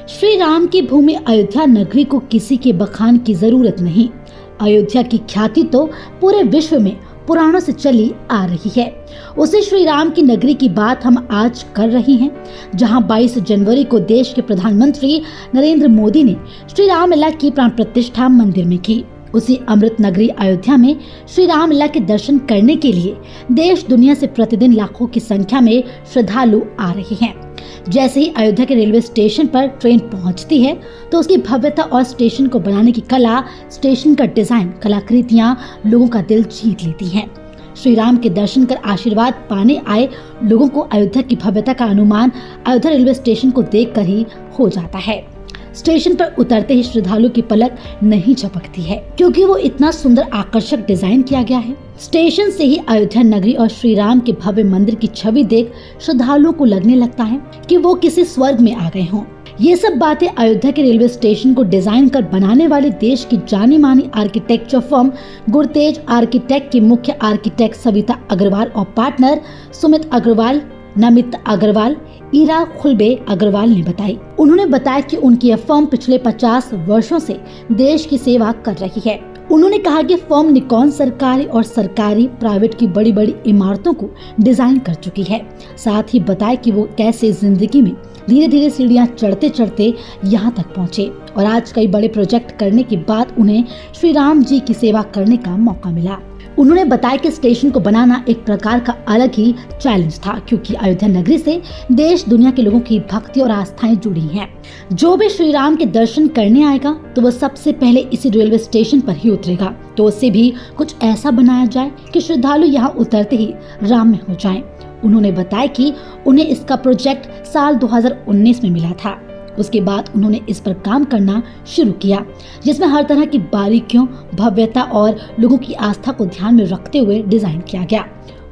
श्री राम की भूमि अयोध्या नगरी को किसी के बखान की जरूरत नहीं। अयोध्या की ख्याति तो पूरे विश्व में पुराणों से चली आ रही है। उसी श्री राम की नगरी की बात हम आज कर रहे हैं, जहां 22 जनवरी को देश के प्रधानमंत्री नरेंद्र मोदी ने श्री राम लला की प्राण प्रतिष्ठा मंदिर में की। उसी अमृत नगरी अयोध्या में श्री राम लला के दर्शन करने के लिए देश दुनिया से प्रतिदिन लाखों की संख्या में श्रद्धालु आ रहे हैं। जैसे ही अयोध्या के रेलवे स्टेशन पर ट्रेन पहुंचती है तो उसकी भव्यता और स्टेशन को बनाने की कला, स्टेशन का डिजाइन, कलाकृतियां लोगों का दिल जीत लेती हैं। श्री राम के दर्शन कर आशीर्वाद पाने आए लोगों को अयोध्या की भव्यता का अनुमान अयोध्या रेलवे स्टेशन को देखकर ही हो जाता है। स्टेशन पर उतरते ही श्रद्धालु की पलक नहीं झपकती है, क्योंकि वो इतना सुंदर आकर्षक डिजाइन किया गया है। स्टेशन से ही अयोध्या नगरी और श्री राम के भव्य मंदिर की छवि देख श्रद्धालुओं को लगने लगता है कि वो किसी स्वर्ग में आ गए हों। ये सब बातें अयोध्या के रेलवे स्टेशन को डिजाइन कर बनाने वाले देश की जानी मानी आर्किटेक्चर फर्म गुरतेज आर्किटेक्ट के मुख्य आर्किटेक्ट सविता अग्रवाल और पार्टनर सुमित अग्रवाल, नमित अग्रवाल, ईरा खुलबे अग्रवाल ने बताई। उन्होंने बताया कि उनकी यह फर्म पिछले 50 वर्षों से देश की सेवा कर रही है। उन्होंने कहा कि फर्म निकॉन सरकारी और सरकारी प्राइवेट की बड़ी बड़ी इमारतों को डिजाइन कर चुकी है। साथ ही बताया कि वो कैसे जिंदगी में धीरे धीरे सीढ़ियां चढ़ते चढ़ते यहाँ तक पहुँचे और आज कई बड़े प्रोजेक्ट करने के बाद उन्हें श्री राम जी की सेवा करने का मौका मिला। उन्होंने बताया कि स्टेशन को बनाना एक प्रकार का अलग ही चैलेंज था, क्योंकि अयोध्या नगरी से देश दुनिया के लोगों की भक्ति और आस्थाएं जुड़ी हैं। जो भी श्री राम के दर्शन करने आएगा तो वह सबसे पहले इसी रेलवे स्टेशन पर ही उतरेगा, तो उससे भी कुछ ऐसा बनाया जाए कि श्रद्धालु यहाँ उतरते ही राम में हो जाएं। उन्होंने बताया कि उन्हें इसका प्रोजेक्ट साल 2019 में मिला था। उसके बाद उन्होंने इस पर काम करना शुरू किया, जिसमें हर तरह की बारीकियों, भव्यता और लोगों की आस्था को ध्यान में रखते हुए डिजाइन किया गया।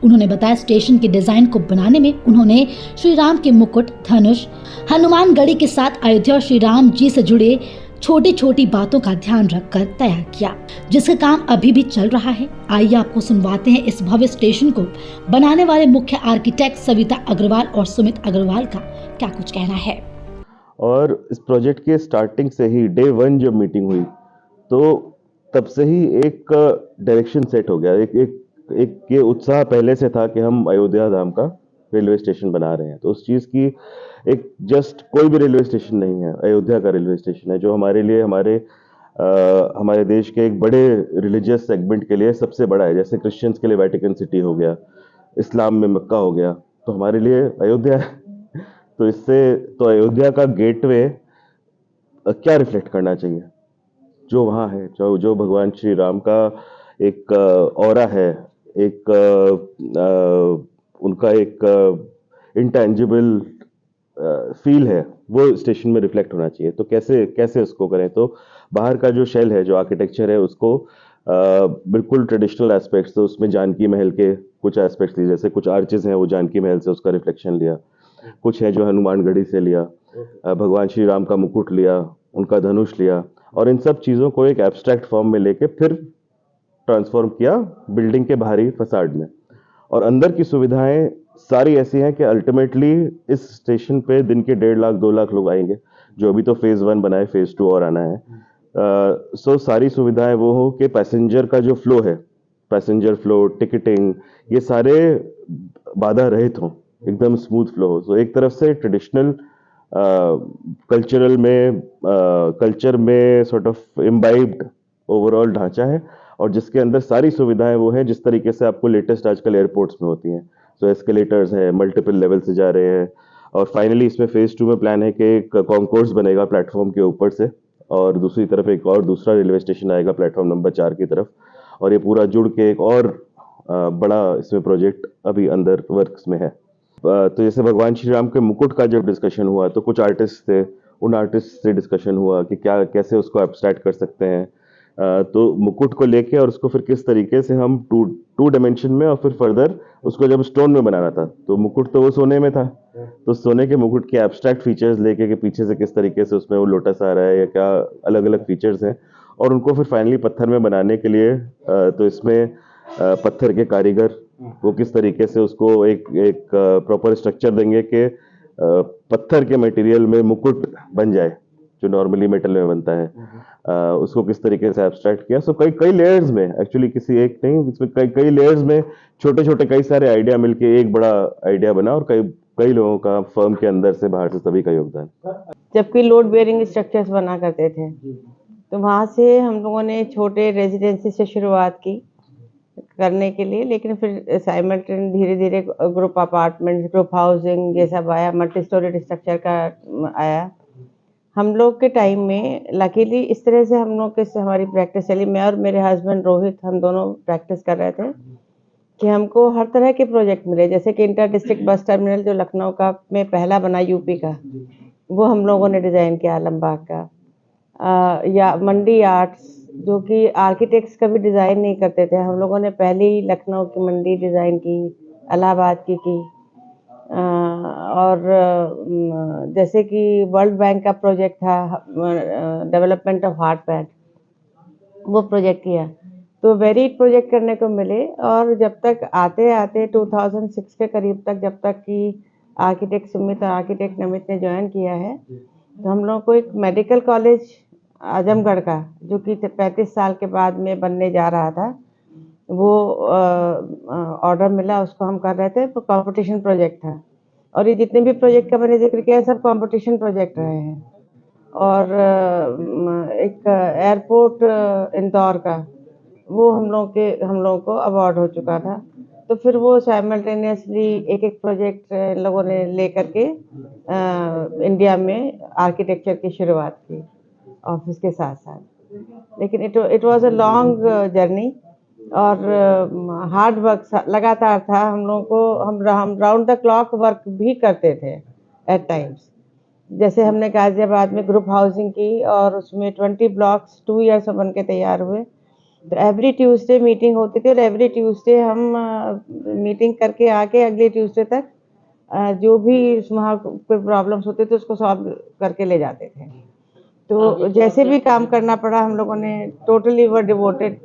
उन्होंने बताया स्टेशन के डिजाइन को बनाने में उन्होंने श्री राम के मुकुट, धनुष, हनुमान गढ़ी के साथ अयोध्या और श्री राम जी से जुड़े छोटी छोटी बातों का ध्यान रखकर तैयार किया, जिसका काम अभी भी चल रहा है। आइए आपको सुनवाते हैं इस भव्य स्टेशन को बनाने वाले मुख्य आर्किटेक्ट सविता अग्रवाल और सुमित अग्रवाल का क्या कुछ कहना है। और इस प्रोजेक्ट के स्टार्टिंग से ही डे 1 जब मीटिंग हुई तो तब से ही एक डायरेक्शन सेट हो गया। एक ये उत्साह पहले से था कि हम अयोध्या धाम का रेलवे स्टेशन बना रहे हैं। तो उस चीज़ की एक जस्ट कोई भी रेलवे स्टेशन नहीं है, अयोध्या का रेलवे स्टेशन है, जो हमारे लिए हमारे देश के एक बड़े रिलीजियस सेगमेंट के लिए सबसे बड़ा है। जैसे क्रिश्चियंस के लिए वेटिकन सिटी हो गया, इस्लाम में मक्का हो गया, तो हमारे लिए अयोध्या है। तो अयोध्या का गेटवे क्या रिफ्लेक्ट करना चाहिए, जो वहाँ है, जो भगवान श्री राम का एक ऑरा है, एक उनका एक इंटेंजिबल फील है, वो स्टेशन में रिफ्लेक्ट होना चाहिए। तो कैसे उसको करें, तो बाहर का जो शेल है, जो आर्किटेक्चर है, उसको बिल्कुल ट्रेडिशनल एस्पेक्ट्स, तो उसमें जानकी महल के कुछ एस्पेक्ट्स लिए, जैसे कुछ आर्चेज हैं वो जानकी महल से उसका रिफ्लेक्शन लिया, कुछ है जो हनुमान गढ़ी से लिया, भगवान श्री राम का मुकुट लिया, उनका धनुष लिया, और इन सब चीज़ों को एक एब्स्ट्रैक्ट फॉर्म में लेके फिर ट्रांसफॉर्म किया बिल्डिंग के बाहरी फसाड में। और अंदर की सुविधाएं सारी ऐसी हैं कि अल्टीमेटली इस स्टेशन पे दिन के 1.5 लाख 2 लाख लोग आएंगे, जो अभी तो फेज़ 1 बना है, फेज़ 2 और आना है। सो सारी सुविधाएं वो हो कि पैसेंजर का जो फ्लो है, पैसेंजर फ्लो, टिकटिंग, ये सारे बाधा रहित हों, एकदम स्मूथ फ्लो हो। तो एक तरफ से ट्रेडिशनल कल्चर में सॉर्ट ऑफ इम्बाइब्ड ओवरऑल ढांचा है, और जिसके अंदर सारी सुविधाएं वो हैं जिस तरीके से आपको लेटेस्ट आजकल एयरपोर्ट्स में होती हैं। तो एस्केलेटर्स हैं, मल्टीपल लेवल से जा रहे हैं, और फाइनली इसमें फेज़ 2 में प्लान है कि एक कॉन्कोर्स बनेगा प्लेटफॉर्म के ऊपर से, और दूसरी तरफ एक और दूसरा रेलवे स्टेशन आएगा प्लेटफॉर्म नंबर 4 की तरफ, और ये पूरा जुड़ के एक और बड़ा इसमें प्रोजेक्ट अभी अंदर वर्क्स में है। तो जैसे भगवान श्री राम के मुकुट का जब डिस्कशन हुआ तो कुछ आर्टिस्ट थे, उन आर्टिस्ट से डिस्कशन हुआ कि कैसे उसको एब्स्ट्रैक्ट कर सकते हैं। तो मुकुट को लेके और उसको फिर किस तरीके से हम टू डायमेंशन में, और फिर फर्दर उसको जब स्टोन में बनाना था, तो मुकुट तो वो सोने में था, तो सोने के मुकुट के एब्स्ट्रैक्ट फीचर्स लेके कि पीछे से किस तरीके से उसमें वो लोटस आ रहा है या क्या अलग अलग फीचर्स हैं, और उनको फिर फाइनली पत्थर में बनाने के लिए तो इसमें पत्थर के कारीगर वो किस तरीके से उसको एक प्रॉपर स्ट्रक्चर देंगे कि पत्थर के मटेरियल में मुकुट बन जाए, जो नॉर्मली मेटल में बनता है, उसको किस तरीके से एब्स्ट्रैक्ट किया। सो कई लेयर्स में, एक्चुअली किसी एक नहीं, इसमें कई लेयर्स में छोटे छोटे कई सारे आइडिया मिलके एक बड़ा आइडिया बना, और कई लोगों का फर्म के अंदर से बाहर से सभी का योगदान। जबकि लोड बेयरिंग स्ट्रक्चर्स बना करते थे, तो वहाँ से हम लोगों ने छोटे रेजिडेंसी से शुरुआत की करने के लिए, लेकिन फिर साइमल्टेनियस धीरे धीरे ग्रुप अपार्टमेंट्स, ग्रुप हाउसिंग, ये सब आया, मल्टी स्टोरेड स्ट्रक्चर का आया। हम लोग के टाइम में लकीली इस तरह से हम लोग के हमारी प्रैक्टिस चली, मैं और मेरे हस्बैंड रोहित, हम दोनों प्रैक्टिस कर रहे थे कि हमको हर तरह के प्रोजेक्ट मिले। जैसे कि इंटर डिस्ट्रिक्ट बस टर्मिनल जो लखनऊ का में पहला बना यूपी का, वो हम लोगों ने डिज़ाइन किया आलमबाग का, या मंडी आर्ट्स जो कि आर्किटेक्ट्स कभी डिज़ाइन नहीं करते थे, हम लोगों ने पहली लखनऊ की मंडी डिज़ाइन की, इलाहाबाद की। और जैसे कि वर्ल्ड बैंक का प्रोजेक्ट था डेवलपमेंट ऑफ हार्ट पैड, वो प्रोजेक्ट किया। तो वेरिड प्रोजेक्ट करने को मिले। और जब तक आते आते 2006 के करीब तक, जब तक कि आर्किटेक्ट सुमित और आर्किटेक्ट नमित ने ज्वाइन किया है, तो हम लोग को एक मेडिकल कॉलेज आजमगढ़ का, जो कि 35 साल के बाद में बनने जा रहा था, वो ऑर्डर मिला, उसको हम कर रहे थे। तो कंपटीशन प्रोजेक्ट था, और ये जितने भी प्रोजेक्ट का मैंने जिक्र किया सब कंपटीशन प्रोजेक्ट रहे हैं। और एक एयरपोर्ट इंदौर का, वो हम लोगों को अवार्ड हो चुका था। तो फिर वो साइमल्टेनियसली एक एक प्रोजेक्ट लोगों ने ले करके इंडिया में आर्किटेक्चर की शुरुआत की ऑफिस के साथ साथ। लेकिन it was a long journey और हार्ड वर्क लगातार था। हम लोगों को हम राउंड द क्लॉक वर्क भी करते थे एट टाइम्स। जैसे हमने गाजियाबाद में ग्रुप हाउसिंग की, और उसमें 20 ब्लॉक्स 2 इयर्स में बन के तैयार हुए। तो एवरी ट्यूसडे मीटिंग होती थी, और एवरी ट्यूसडे हम मीटिंग करके आके अगले ट्यूसडे तक जो भी वहाँ कोई प्रॉब्लम्स होते थे उसको सॉल्व करके ले जाते थे। तो जैसे भी काम करना पड़ा, हम लोगों ने totally were devoted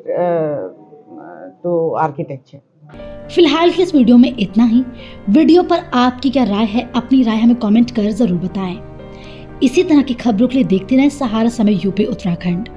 to architecture. फिलहाल के इस वीडियो में इतना ही। वीडियो पर आपकी क्या राय है, अपनी राय हमें कमेंट कर जरूर बताएं। इसी तरह की खबरों के लिए देखते रहें सहारा समय यूपी उत्तराखंड।